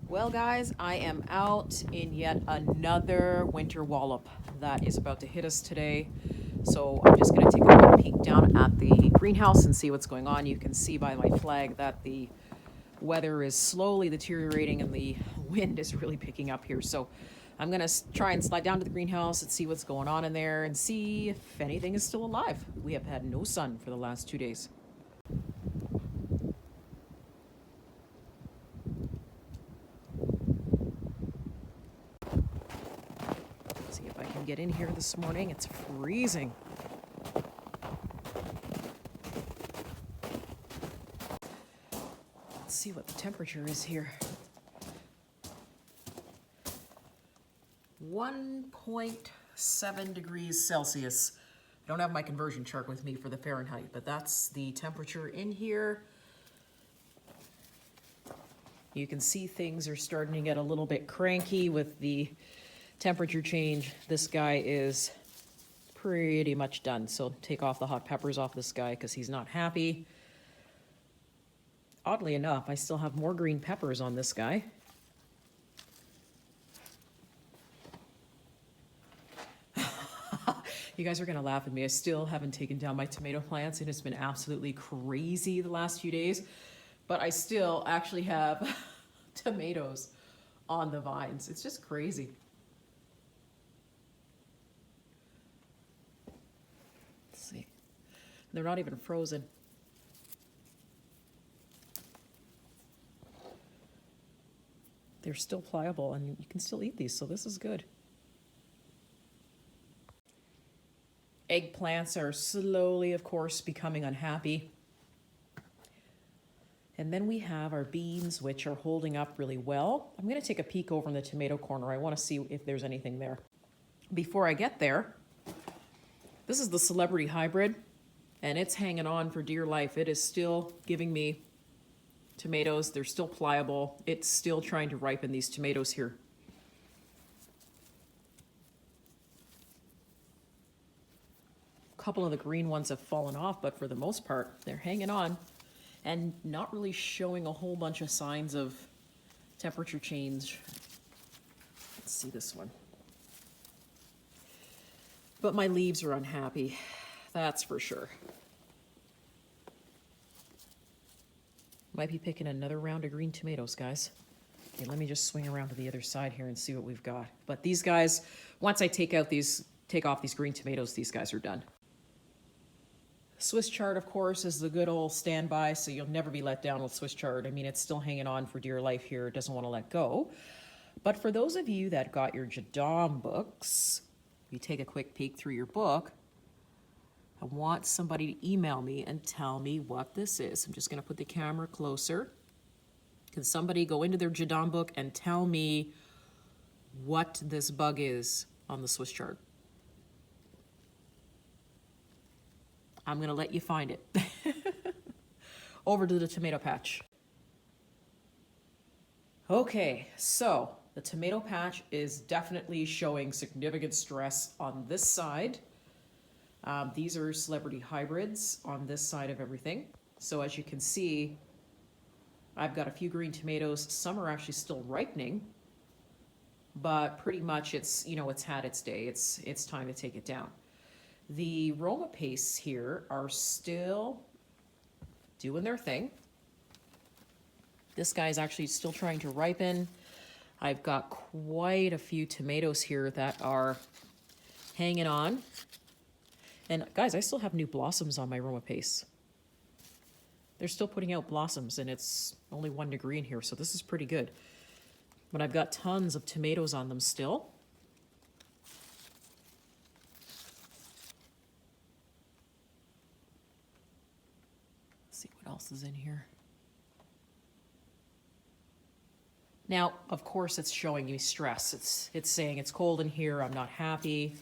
Well guys, I am out in yet another winter wallop that is about to hit us today. So I'm just going to take a quick peek down at the greenhouse and see what's going on. You can see by my flag that the weather is slowly deteriorating and the wind is really picking up here. So I'm going to try and slide down to the greenhouse and see what's going on in there and see if anything is still alive. We have had no sun for the last 2 days. See if I can get in here this morning. It's freezing. Let's see what the temperature is here. 1.7 degrees Celsius. I don't have my conversion chart with me for the Fahrenheit, but that's the temperature in here. You can see things are starting to get a little bit cranky with the temperature change. This guy is pretty much done. So take off the hot peppers off this guy because he's not happy. Oddly enough, I still have more green peppers on this guy. You guys are gonna laugh at me. I still haven't taken down my tomato plants and it's been absolutely crazy the last few days. But I still actually have tomatoes on the vines. It's just crazy. Let's see. They're not even frozen. They're still pliable and you can still eat these, so this is good. Eggplants are slowly, of course, becoming unhappy. And then we have our beans, which are holding up really well. I'm going to take a peek over in the tomato corner. I want to see if there's anything there. Before I get there, this is the celebrity hybrid, and it's hanging on for dear life. It is still giving me tomatoes. They're still pliable. It's still trying to ripen these tomatoes here. A couple of the green ones have fallen off, but for the most part, they're hanging on and not really showing a whole bunch of signs of temperature change. Let's see this one. But my leaves are unhappy, that's for sure. Might be picking another round of green tomatoes, guys. Okay, let me just swing around to the other side here and see what we've got. But these guys, once I take off these green tomatoes, these guys are done. Swiss chard, of course, is the good old standby, so you'll never be let down with Swiss chard. I mean, it's still hanging on for dear life here. It doesn't want to let go. But for those of you that got your Jadam books, you take a quick peek through your book, I want somebody to email me and tell me what this is. I'm just going to put the camera closer. Can somebody go into their Jadam book and tell me what this bug is on the Swiss chard? I'm going to let you find it. Over to the tomato patch. Okay, so the tomato patch is definitely showing significant stress on this side. These are celebrity hybrids on this side of everything. So as you can see, I've got a few green tomatoes. Some are actually still ripening, but pretty much it's had its day. It's time to take it down. The romapace here are still doing their thing. This guy's actually still trying to ripen. I've got quite a few tomatoes here that are hanging on. And guys, I still have new blossoms on my romapace. They're still putting out blossoms and it's only 1 degree in here, so this is pretty good. But I've got tons of tomatoes on them still. See what else is in here. Now, of course, it's showing me stress. It's saying it's cold in here, I'm not happy,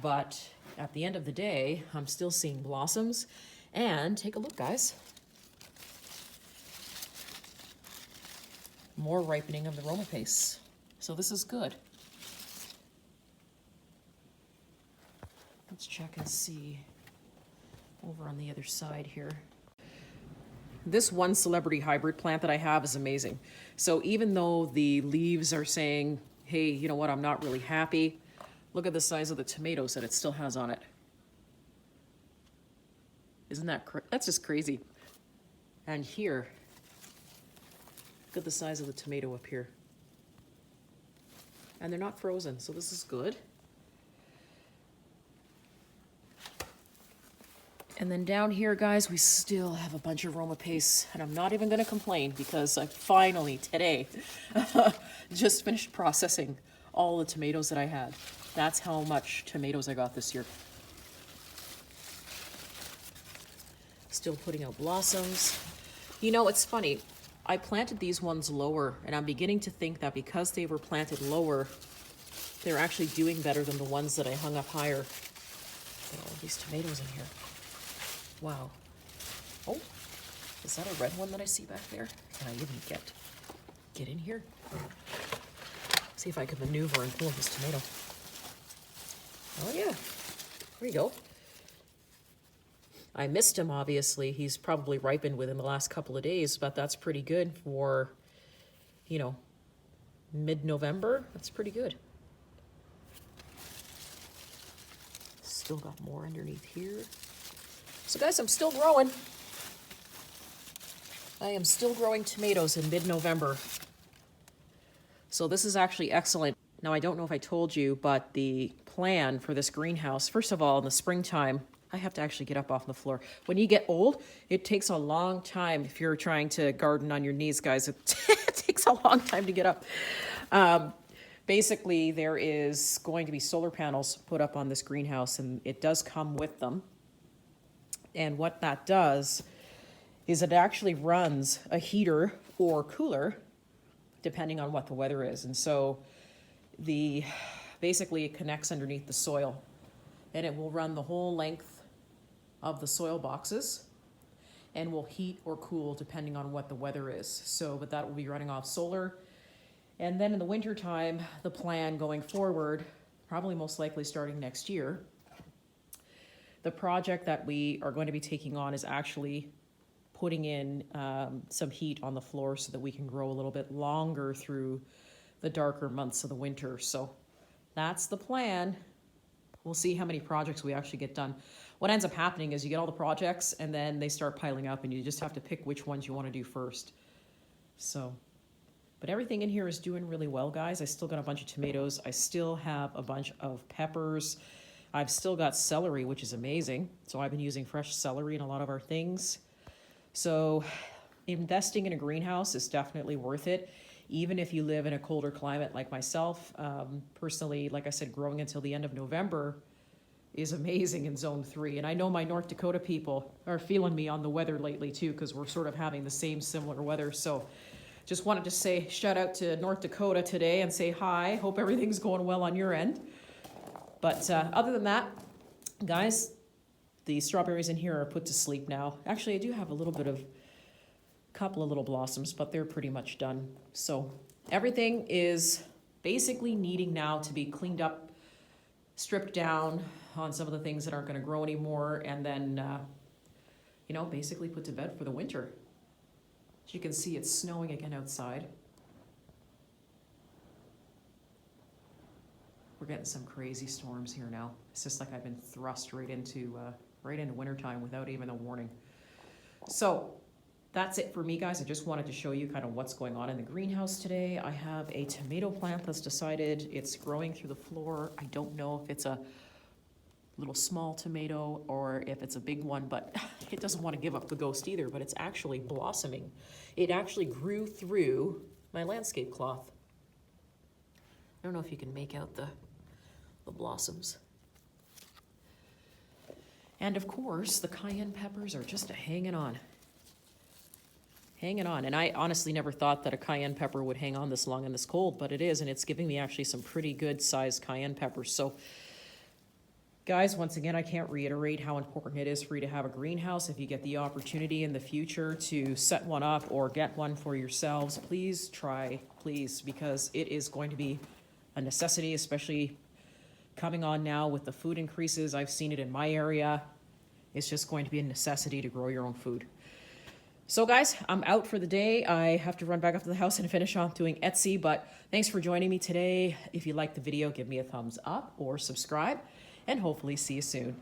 but at the end of the day, I'm still seeing blossoms. And take a look, guys. More ripening of the romapace. So this is good. Let's check and see over on the other side here. this one celebrity hybrid plant that I have is amazing. So even though the leaves are saying, hey, you know what, I'm not really happy, look at the size of the tomatoes that it still has on it. Isn't that that's just crazy. And here, look at the size of the tomato up here. And they're not frozen, so this is good. And then down here, guys, we still have a bunch of romapace, and I'm not even gonna complain because I finally, today, just finished processing all the tomatoes that I had. That's how much tomatoes I got this year. Still putting out blossoms. You know, it's funny. I planted these ones lower, and I'm beginning to think that because they were planted lower, they're actually doing better than the ones that I hung up higher. Look at all these tomatoes in here. Wow. Oh, is that a red one that I see back there? Can I even get in here? See if I can maneuver and pull this tomato. Oh yeah, there you go. I missed him, obviously. He's probably ripened within the last couple of days, but that's pretty good for, you know, mid-November. That's pretty good. Still got more underneath here. So guys, I'm still growing. I am still growing tomatoes in mid-November. So this is actually excellent. Now, I don't know if I told you, but the plan for this greenhouse, first of all, in the springtime, I have to actually get up off the floor. When you get old, it takes a long time. If you're trying to garden on your knees, guys, it takes a long time to get up. Basically, there is going to be solar panels put up on this greenhouse, and it does come with them. And what that does is it actually runs a heater or cooler, depending on what the weather is. And so basically it connects underneath the soil, and it will run the whole length of the soil boxes and will heat or cool depending on what the weather is. So, but that will be running off solar. And then in the winter time, the plan going forward, probably most likely starting next year, the project that we are going to be taking on is actually putting in some heat on the floor so that we can grow a little bit longer through the darker months of the winter. So that's the plan. We'll see how many projects we actually get done. What ends up happening is you get all the projects and then they start piling up and you just have to pick which ones you want to do first. So, but everything in here is doing really well, guys. I still got a bunch of tomatoes. I still have a bunch of peppers. I've still got celery, which is amazing. So I've been using fresh celery in a lot of our things. So investing in a greenhouse is definitely worth it, even if you live in a colder climate like myself. Personally, like I said, growing until the end of November is amazing in zone 3. And I know my North Dakota people are feeling me on the weather lately too, because we're sort of having the same similar weather. So just wanted to say shout out to North Dakota today and say hi. Hope everything's going well on your end. But other than that, guys, the strawberries in here are put to sleep now. Actually, I do have a couple of little blossoms, but they're pretty much done. So everything is basically needing now to be cleaned up, stripped down on some of the things that aren't going to grow anymore, and then, you know, basically put to bed for the winter. As you can see, it's snowing again outside. We're getting some crazy storms here now. It's just like I've been thrust right into wintertime without even a warning. So that's it for me, guys. I just wanted to show you kind of what's going on in the greenhouse today. I have a tomato plant that's decided it's growing through the floor. I don't know if it's a little small tomato or if it's a big one, but it doesn't want to give up the ghost either, but it's actually blossoming. It actually grew through my landscape cloth. I don't know if you can make out the blossoms. And of course, the cayenne peppers are just hanging on. Hanging on. And I honestly never thought that a cayenne pepper would hang on this long in this cold, but it is, and it's giving me actually some pretty good sized cayenne peppers. So guys, once again, I can't reiterate how important it is for you to have a greenhouse. If you get the opportunity in the future to set one up or get one for yourselves, please try, please, because it is going to be a necessity, especially coming on now with the food increases. I've seen it in my area. It's just going to be a necessity to grow your own food. So guys, I'm out for the day. I have to run back up to the house and finish off doing Etsy, but thanks for joining me today. If you liked the video, give me a thumbs up or subscribe, and hopefully see you soon.